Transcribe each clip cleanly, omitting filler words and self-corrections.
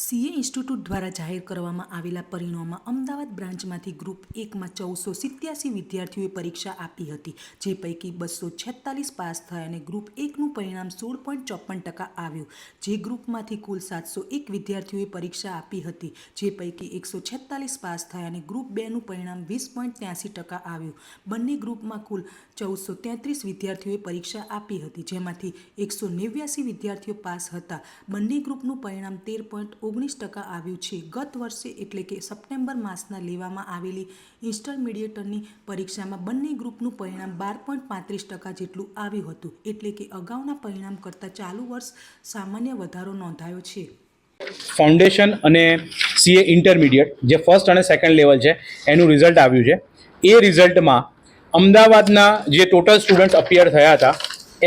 CA institute દ્વારા જાહેર કરવામાં આવેલા પરિણામમાં અમદાવાદ બ્રાન્ચમાંથી ગ્રુપ 1માં 1487 વિદ્યાર્થીઓએ પરીક્ષા આપી હતી, જે પૈકી 246 પાસ થયા અને ગ્રુપ 1નું પરિણામ 16.54% આવ્યું. જે ગ્રુપમાંથી કુલ 701 વિદ્યાર્થીઓએ પરીક્ષા આપી હતી, જે પૈકી 146 પાસ થયા અને ગ્રુપ 2નું પરિણામ 20.83% આવ્યું. બંને ગ્રુપમાં કુલ 1433 વિદ્યાર્થીઓએ પરીક્ષા આપી હતી, જેમાંથી 189 વિદ્યાર્થીઓ પાસ હતા. બંને ગ્રુપનું પરિણામ 13.19% આવ્યું છે. ગત વર્ષે એટલે કે સપ્ટેમ્બર માસના લેવામાં આવેલી ઇન્ટરમીડિયેટની પરીક્ષામાં બંને ગ્રુપનું પરિણામ 12.35% જેટલું આવ્યું હતું, એટલે કે અગાઉના પરિણામ કરતાં ચાલુ વર્ષ સામાન્ય વધારો નોંધાયો છે. ફાઉન્ડેશન અને સીએ ઇન્ટરમીડિયેટ જે ફર્સ્ટ અને સેકન્ડ લેવલ છે એનું રિઝલ્ટ આવ્યું છે. એ રિઝલ્ટમાં અમદાવાદના જે ટોટલ સ્ટુડન્ટ અપિયર થયા હતા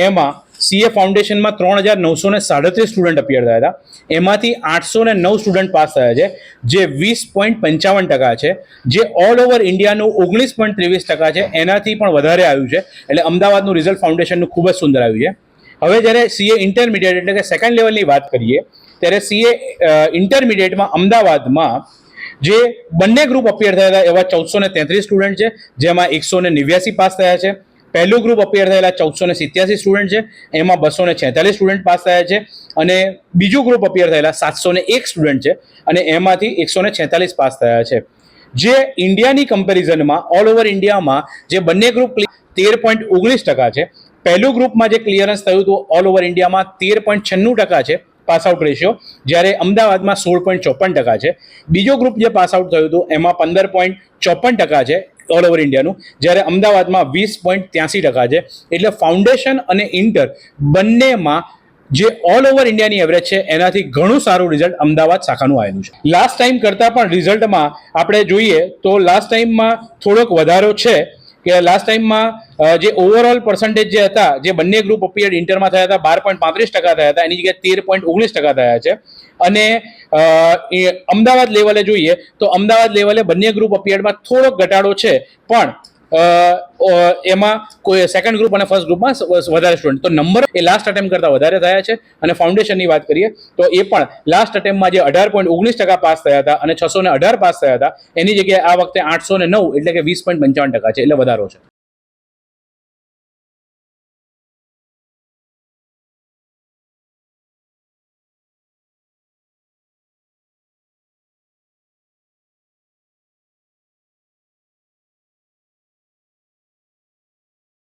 એમાં સીએ ફાઉન્ડેશનમાં 3937 સ્ટુડન્ટ અપિયર થયા હતા. એમાંથી 809 સ્ટુડન્ટ પાસ થયા છે, જે 20.55% છે. જે ઓલ ઓવર ઇન્ડિયાનું 19.23% છે, એનાથી પણ વધારે આવ્યું છે. એટલે અમદાવાદનું રિઝલ્ટ ફાઉન્ડેશનનું ખૂબ જ સુંદર આવ્યું છે. હવે જ્યારે સીએ ઇન્ટરમીડિયેટ એટલે કે સેકન્ડ લેવલની વાત કરીએ ત્યારે સીએ ઇન્ટરમીડિયેટમાં અમદાવાદમાં જે બંને ગ્રુપ અપિયર થયા હતા એવા 1433 સ્ટુડન્ટ છે, જેમાં 189 પાસ થયા છે. પહેલું ગ્રુપ અપિયર થયેલા 1487 સ્ટુડન્ટ છે, એમાં 246 સ્ટુડન્ટ પાસ થયા છે. અને બીજું ગ્રુપ અપિયર થયેલા 701 સ્ટુડન્ટ છે, અને એમાંથી 146 પાસ થયા છે. જે ઇન્ડિયાની કમ્પેરિઝનમાં ઓલ ઓવર ઇન્ડિયામાં જે બંને ગ્રુપ 13.19% છે. પહેલું ગ્રુપમાં જે ક્લિયરન્સ થયું હતું ઓલ ઓવર ઇન્ડિયામાં 13.96% છે પાસ આઉટ રેશિયો, જ્યારે અમદાવાદમાં 16.54% છે. બીજો ગ્રુપ જે પાસ આઉટ થયું હતું એમાં 15.54% છે ઓલ ઓવર ઇન્ડિયાનું, જ્યારે અમદાવાદમાં 20.83% છે. એટલે ફાઉન્ડેશન અને ઇન્ટર બંનેમાં જે ઓલ ઓવર ઇન્ડિયાની એવરેજ છે એનાથી ઘણું સારું રિઝલ્ટ અમદાવાદ શાખાનું આવેલું છે. લાસ્ટ ટાઈમ કરતાં પણ રિઝલ્ટમાં આપણે જોઈએ તો લાસ્ટ ટાઈમમાં થોડોક વધારો છે. કે લાસ્ટ ટાઈમમાં જે ઓવરઓલ પર્સન્ટેજ જે હતા, જે બંને ગ્રુપ અપિયર ઇન્ટરમાં થયા હતા 12.35% થયા હતા, એની જગ્યાએ 13.19% થયા છે. અને અમદાવાદ લેવલે જોઈએ તો અમદાવાદ લેવલે બંને ગ્રુપ અપિયરમાં થોડોક ઘટાડો છે, પણ એમાં કોઈ સેકન્ડ ગ્રુપ અને ફર્સ્ટ ગ્રુપમાં વધારે સ્ટુડન્ટ, તો નંબર એ લાસ્ટ અટેમ્પ કરતાં વધારે થયા છે. અને ફાઉન્ડેશનની વાત કરીએ તો એ પણ લાસ્ટ અટેમ્પમાં જે 18.19% પાસ થયા હતા અને 618 પાસ થયા હતા, એની જગ્યાએ આ વખતે 809 એટલે કે 20.55% છે, એટલે વધારો છે.